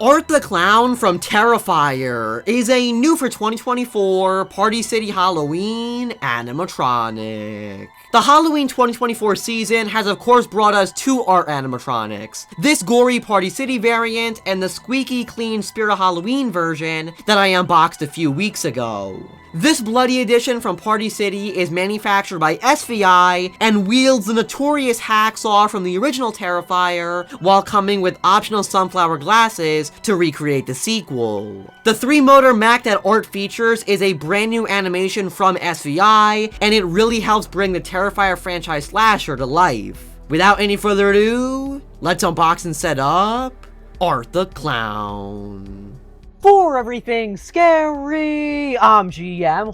Art the Clown from Terrifier is a new for 2024 Party City Halloween animatronic. The Halloween 2024 season has of course brought us two art animatronics, this gory Party City variant and the squeaky clean Spirit Halloween version that I unboxed a few weeks ago. This bloody edition from Party City is manufactured by SVI and wields the notorious hacksaw from the original Terrifier while coming with optional sunflower glasses to recreate the sequel. The 3-motor Mac that Art features is a brand new animation from SVI, and it really helps bring the Terrifier franchise slasher to life. Without any further ado, let's unbox and set up Art the Clown. For everything scary, I'm GMHaunts,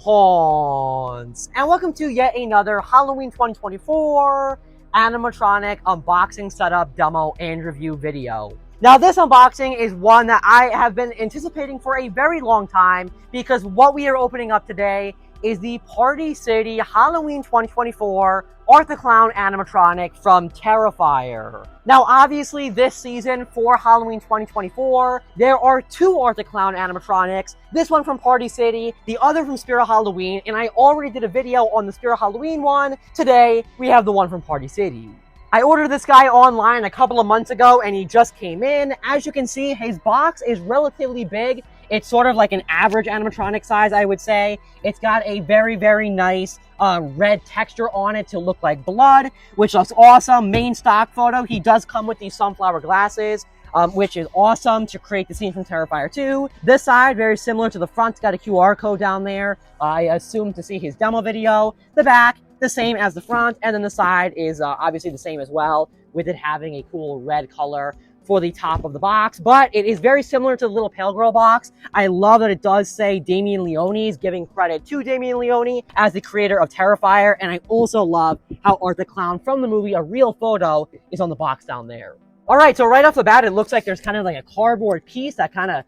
and welcome to yet another Halloween 2024 animatronic unboxing, setup, demo, and review video. Now, this unboxing is one that I have been anticipating for a very long time because what we are opening up today is the Party City Halloween 2024 Art the Clown animatronic from Terrifier. Now, obviously, this season for Halloween 2024, there are two Art the Clown animatronics. This one from Party City, the other from Spirit Halloween, and I already did a video on the Spirit Halloween one. Today, we have the one from Party City. I ordered this guy online a couple of months ago, and he just came in. As you can see, his box is relatively big. It's sort of like an average animatronic size, I would say. It's got a very, very nice red texture on it to look like blood, which looks awesome. Main stock photo, he does come with these sunflower glasses, which is awesome to create the scene from Terrifier 2. This side, very similar to the front, it's got a QR code down there. I assume to see his demo video. The back, the same as the front, and then the side is obviously the same as well, with it having a cool red color for the top of the box, but it is very similar to the little Pale Girl box. I love that it does say Damien Leone's, giving credit to Damien Leone as the creator of Terrifier, and I also love how Art the Clown from the movie, a real photo, is on the box down there. All right, so right off the bat, it looks like there's kind of like a cardboard piece that kind of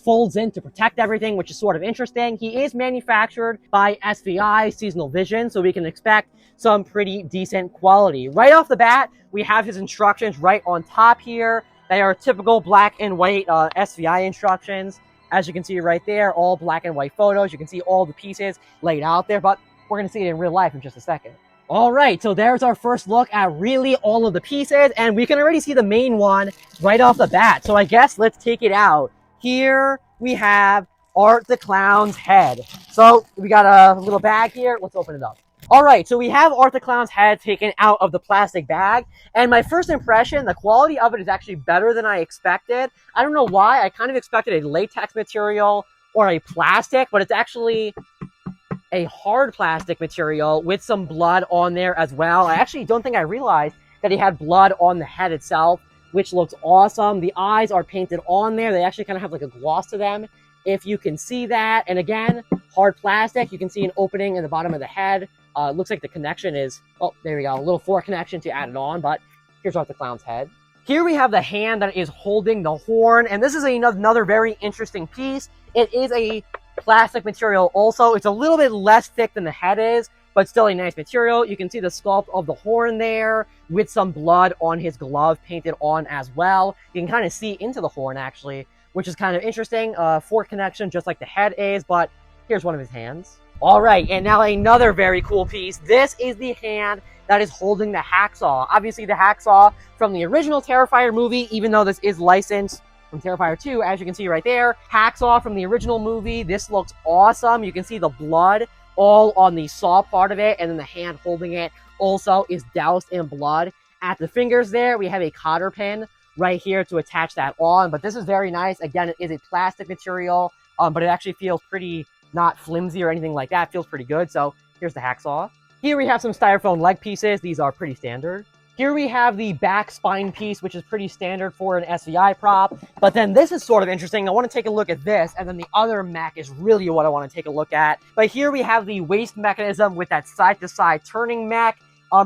folds in to protect everything, which is sort of interesting. He is manufactured by SVI Seasonal Vision, so we can expect some pretty decent quality. Right off the bat, we have his instructions right on top here. They are typical black and white SVI instructions. As you can see right there, all black and white photos. You can see all the pieces laid out there, but we're going to see it in real life in just a second. All right, so there's our first look at really all of the pieces, and we can already see the main one right off the bat. So I guess let's take it out. Here we have Art the Clown's head. So we got a little bag here. Let's open it up. All right, so we have Art the Clown's head taken out of the plastic bag. And my first impression, the quality of it is actually better than I expected. I don't know why. I kind of expected a latex material or a plastic, but it's actually a hard plastic material with some blood on there as well. I actually don't think I realized that he had blood on the head itself, which looks awesome. The eyes are painted on there. They actually kind of have like a gloss to them, if you can see that. And again, hard plastic. You can see an opening in the bottom of the head. Looks like the connection is, oh, there we go, a little fork connection to add it on, but here's Art the Clown's head. Here we have the hand that is holding the horn, and this is another very interesting piece. It is a plastic material also. It's a little bit less thick than the head is, but still a nice material. You can see the sculpt of the horn there with some blood on his glove painted on as well. You can kind of see into the horn actually, which is kind of interesting. Fork connection just like the head is, but here's one of his hands. All right, and now another very cool piece. This is the hand that is holding the hacksaw. Obviously the hacksaw from the original Terrifier movie, even though this is licensed from Terrifier 2, as you can see right there. Hacksaw from the original movie. This looks awesome. You can see the blood all on the saw part of it, and then the hand holding it also is doused in blood. At the fingers there, we have a cotter pin right here to attach that on, but this is very nice. Again, it is a plastic material, but it actually feels pretty not flimsy or anything like that. It feels pretty good. So here's the hacksaw. Here we have some styrofoam leg pieces. These are pretty standard. Here we have the back spine piece, which is pretty standard for an SVI prop. But then this is sort of interesting. I want to take a look at this, and then the other mech is really what I want to take a look at. But here we have the waist mechanism with that side-to-side turning mech.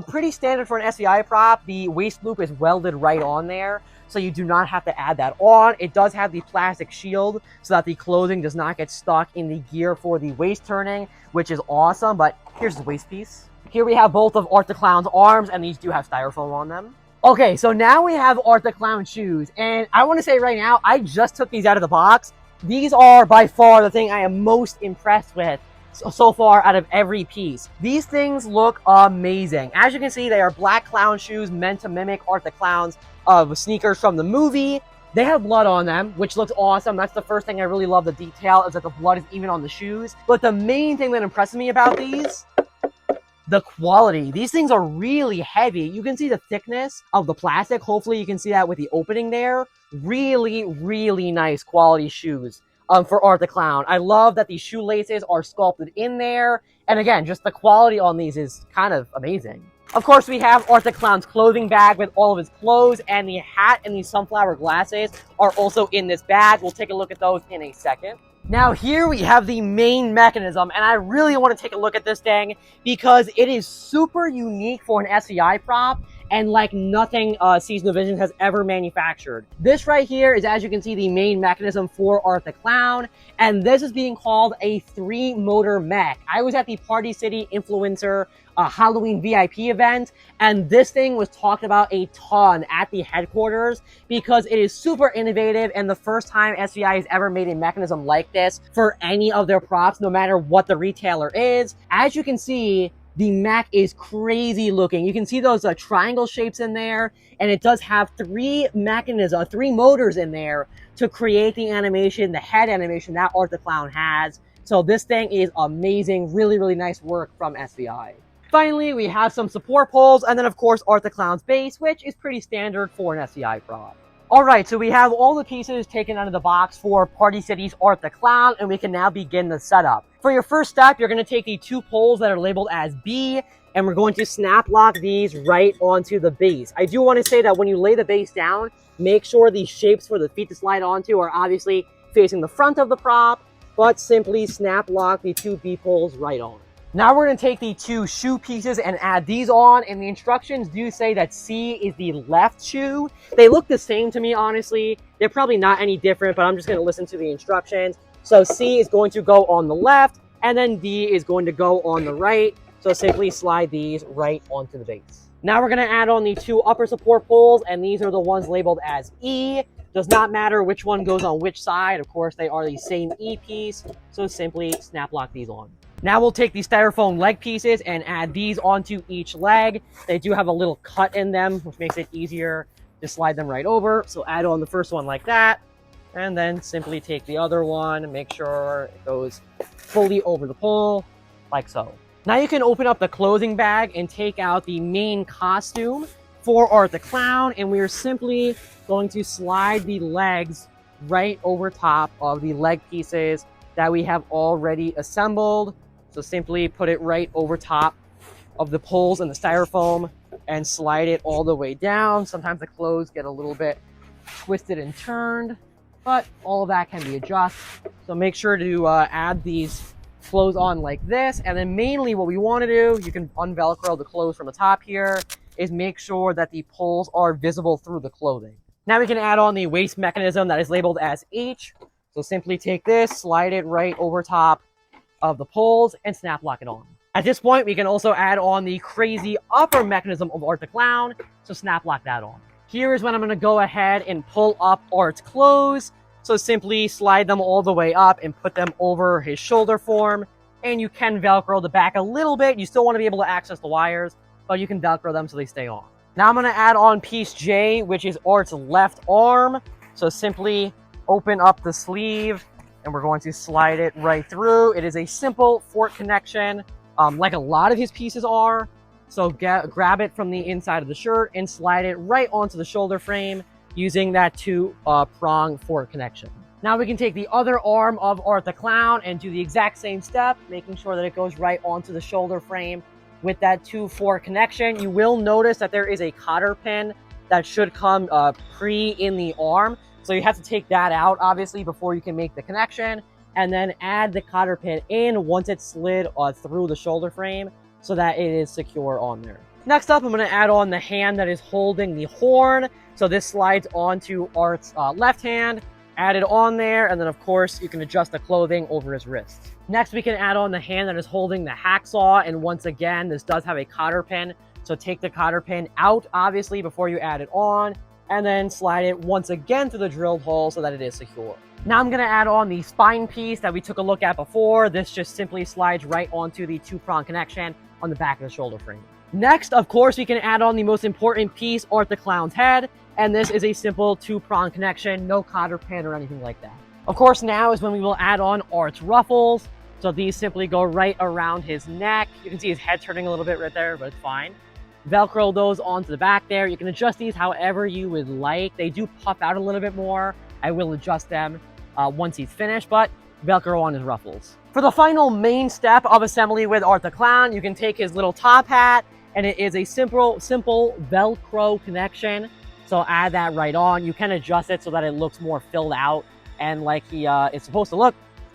Pretty standard for an SVI prop. The waist loop is welded right on there, so you do not have to add that on. It does have the plastic shield so that the clothing does not get stuck in the gear for the waist turning, which is awesome. But here's the waist piece. Here we have both of Art the Clown's arms, and these do have styrofoam on them. Okay, so now we have Art the Clown shoes, and I want to say right now, I just took these out of the box. These are by far the thing I am most impressed with so far out of every piece. These things look amazing. As you can see, they are black clown shoes meant to mimic Art the Clown's sneakers from the movie. They have blood on them, which looks awesome. That's the first thing I really love the detail, is that the blood is even on the shoes. But the main thing that impresses me about these, the quality. These things are really heavy. You can see the thickness of the plastic. Hopefully you can see that with the opening there. Really, really nice quality shoes for Art the Clown. I love that these shoelaces are sculpted in there. And again, just the quality on these is kind of amazing. Of course, we have Art the Clown's clothing bag with all of his clothes, and the hat and these sunflower glasses are also in this bag. We'll take a look at those in a second. Now here we have the main mechanism, and I really want to take a look at this thing because it is super unique for an SVI prop and like nothing Seasonal Vision has ever manufactured. This right here is, as you can see, the main mechanism for Art the Clown, and this is being called a 3-motor mech. I was at the Party City Influencer Halloween VIP event, and this thing was talked about a ton at the headquarters because it is super innovative and the first time SVI has ever made a mechanism like this for any of their props, no matter what the retailer is. As you can see, the mech is crazy looking. You can see those triangle shapes in there, and it does have 3 motors in there to create the animation, the head animation that Art the Clown has. So this thing is amazing. Really, really nice work from SVI. Finally, we have some support poles, and then of course Art the Clown's base, which is pretty standard for an SVI prop. Alright, so we have all the pieces taken out of the box for Party City's Art the Clown, and we can now begin the setup. For your first step, you're going to take the 2 poles that are labeled as B, and we're going to snap lock these right onto the base. I do want to say that when you lay the base down, make sure the shapes for the feet to slide onto are obviously facing the front of the prop, but simply snap lock the 2 B poles right on. Now we're going to take the 2 shoe pieces and add these on, and the instructions do say that C is the left shoe. They look the same to me, honestly. They're probably not any different, but I'm just going to listen to the instructions. So C is going to go on the left, and then D is going to go on the right. So simply slide these right onto the base. Now we're going to add on the 2 upper support poles, and these are the ones labeled as E. Does not matter which one goes on which side. Of course, they are the same E piece, so simply snap lock these on. Now we'll take these styrofoam leg pieces and add these onto each leg. They do have a little cut in them, which makes it easier to slide them right over. So add on the first one like that, and then simply take the other one and make sure it goes fully over the pole, like so. Now you can open up the clothing bag and take out the main costume for Art the Clown, and we are simply going to slide the legs right over top of the leg pieces that we have already assembled. So simply put it right over top of the poles and the styrofoam and slide it all the way down. Sometimes the clothes get a little bit twisted and turned, but all of that can be adjusted. So make sure to add these clothes on like this. And then mainly what we want to do, you can unvelcro the clothes from the top here, is make sure that the poles are visible through the clothing. Now we can add on the waist mechanism that is labeled as H. So simply take this, slide it right over top of the poles, and snap lock it on. At this point, we can also add on the crazy upper mechanism of Art the Clown, so snap lock that on. Here is when I'm going to go ahead and pull up Art's clothes. So simply slide them all the way up and put them over his shoulder form, and you can Velcro the back a little bit. You still want to be able to access the wires, but you can Velcro them so they stay on. Now I'm going to add on piece J, which is Art's left arm. So simply open up the sleeve, and we're going to slide it right through. It is a simple fork connection, like a lot of his pieces are. So grab it from the inside of the shirt and slide it right onto the shoulder frame using that 2-prong fork connection. Now we can take the other arm of Art the Clown and do the exact same step, making sure that it goes right onto the shoulder frame with that 2-fork connection. You will notice that there is a cotter pin that should come in the arm. So you have to take that out, obviously, before you can make the connection, and then add the cotter pin in once it's slid through the shoulder frame so that it is secure on there. Next up, I'm going to add on the hand that is holding the horn. So this slides onto Art's left hand, add it on there, and then of course you can adjust the clothing over his wrists. Next, we can add on the hand that is holding the hacksaw, and once again, this does have a cotter pin So take the cotter pin out, obviously, before you add it on, and then slide it once again through the drilled hole so that it is secure. Now I'm going to add on the spine piece that we took a look at before. This just simply slides right onto the two-prong connection on the back of the shoulder frame. Next, of course, we can add on the most important piece, Art the Clown's head, and this is a simple two-prong connection, no cotter pin or anything like that. Of course, now is when we will add on Art's ruffles. So these simply go right around his neck. You can see his head turning a little bit right there, but it's fine. Velcro those onto the back there. You can adjust these however you would like. They do puff out a little bit more. I will adjust them once he's finished, but Velcro on his ruffles. For the final main step of assembly with Art the Clown, you can take his little top hat, and it is a simple Velcro connection. So add that right on. You can adjust it so that it looks more filled out and like he is supposed to look.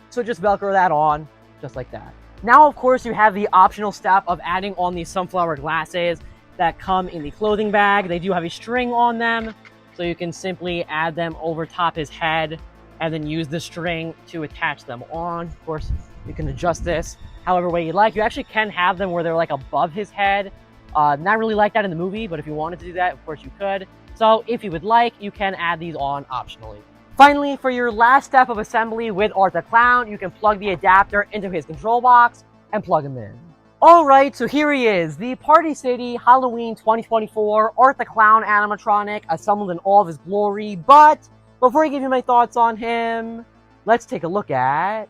So just Velcro that on, just like that. Now, of course, you have the optional step of adding on these sunflower glasses that come in the clothing bag. They do have a string on them, so you can simply add them over top his head and then use the string to attach them on. Of course, you can adjust this however way you like. You actually can have them where they're like above his head. Not really like that in the movie, but if you wanted to do that, of course you could. So if you would like, you can add these on optionally. Finally, for your last step of assembly with Art the Clown, you can plug the adapter into his control box and plug him in. Alright, so here he is, the Party City Halloween 2024 Art the Clown animatronic, assembled in all of his glory. But before I give you my thoughts on him, let's take a look at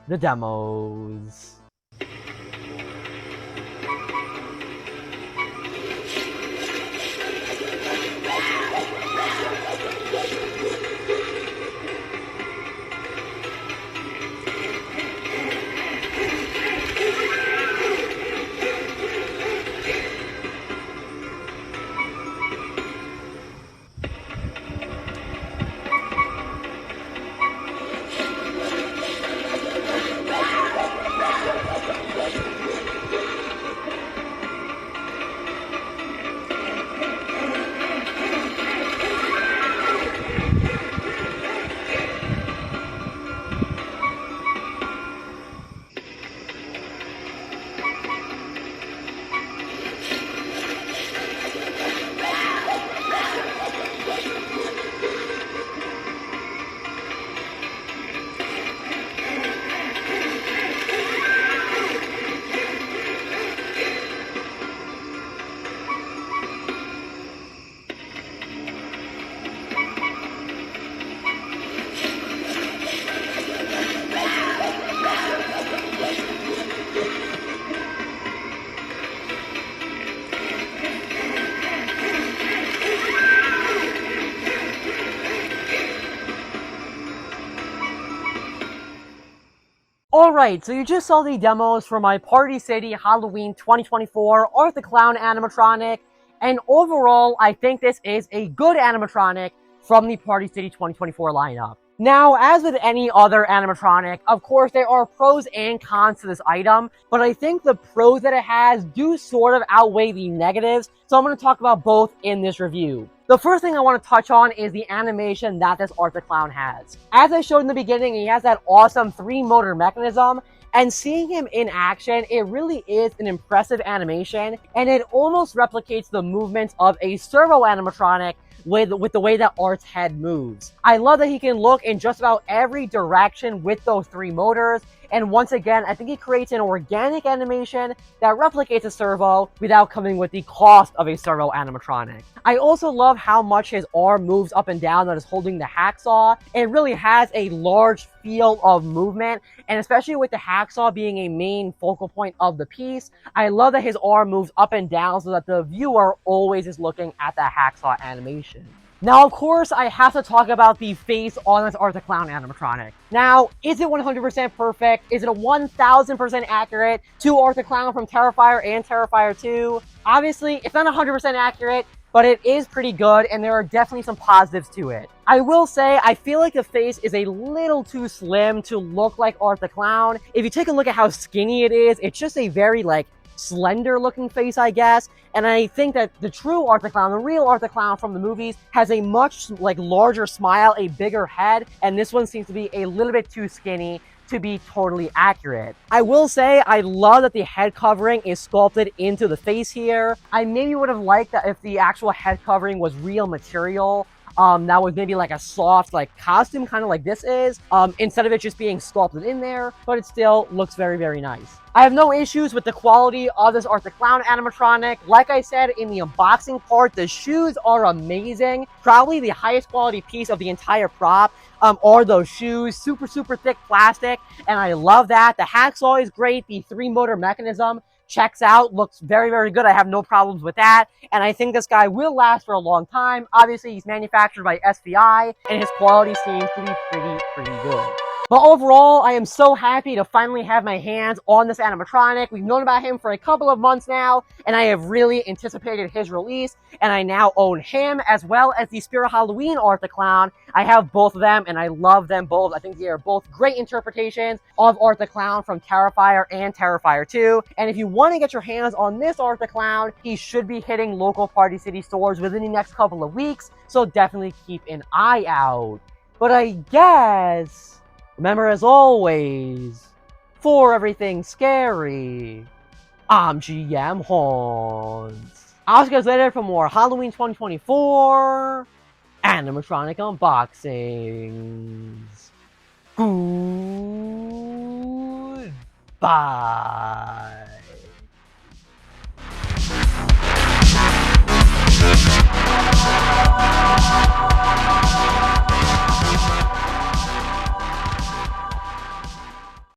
the demos. Alright, so you just saw the demos for my Party City Halloween 2024 Art the Clown animatronic, and overall, I think this is a good animatronic from the Party City 2024 lineup. Now, as with any other animatronic, of course, there are pros and cons to this item, but I think the pros that it has do sort of outweigh the negatives, so I'm going to talk about both in this review. The first thing I want to touch on is the animation that this Art the Clown has. As I showed in the beginning, he has that awesome 3-motor mechanism, and seeing him in action, it really is an impressive animation, and it almost replicates the movements of a servo animatronic with the way that Art's head moves. I love that he can look in just about every direction with those 3 motors, and once again, I think he creates an organic animation that replicates a servo without coming with the cost of a servo animatronic. I also love how much his arm moves up and down that is holding the hacksaw. It really has a large field of movement, and especially with the hacksaw being a main focal point of the piece, I love that his arm moves up and down so that the viewer always is looking at the hacksaw animation. Now, of course, I have to talk about the face on this Art the Clown animatronic. Now, is it 100% perfect? Is it a 1000% accurate to Art the Clown from Terrifier and Terrifier 2? Obviously, it's not 100% accurate, but it is pretty good, and there are definitely some positives to it. I will say, I feel like the face is a little too slim to look like Art the Clown. If you take a look at how skinny it is, it's just a very, slender looking face, I guess. And I think that the true Art the Clown, the real Art the Clown from the movies, has a much larger smile, a bigger head, and this one seems to be a little bit too skinny to be totally accurate. I will say I love that the head covering is sculpted into the face here. I maybe would have liked that if the actual head covering was real material. That was maybe like a soft like costume, kind of like this is, instead of it just being sculpted in there, but it still looks very, very nice. I have no issues with the quality of this Art the Clown animatronic. Like I said in the unboxing part, the shoes are amazing. Probably the highest quality piece of the entire prop are those shoes. Super, super thick plastic, and I love that. The hacksaw is great. The 3-motor mechanism checks out, looks very, very good. I have no problems with that, and I think this guy will last for a long time. Obviously, he's manufactured by SVI, and his quality seems to be pretty good. But overall, I am so happy to finally have my hands on this animatronic. We've known about him for a couple of months now, and I have really anticipated his release, and I now own him as well as the Spirit Halloween Art the Clown. I have both of them, and I love them both. I think they are both great interpretations of Art the Clown from Terrifier and Terrifier 2. And if you want to get your hands on this Art the Clown, he should be hitting local Party City stores within the next couple of weeks, so definitely keep an eye out. But I guess, remember, as always, for everything scary, I'm GMHaunts. I'll see you guys later for more Halloween 2024 animatronic unboxings. Goodbye.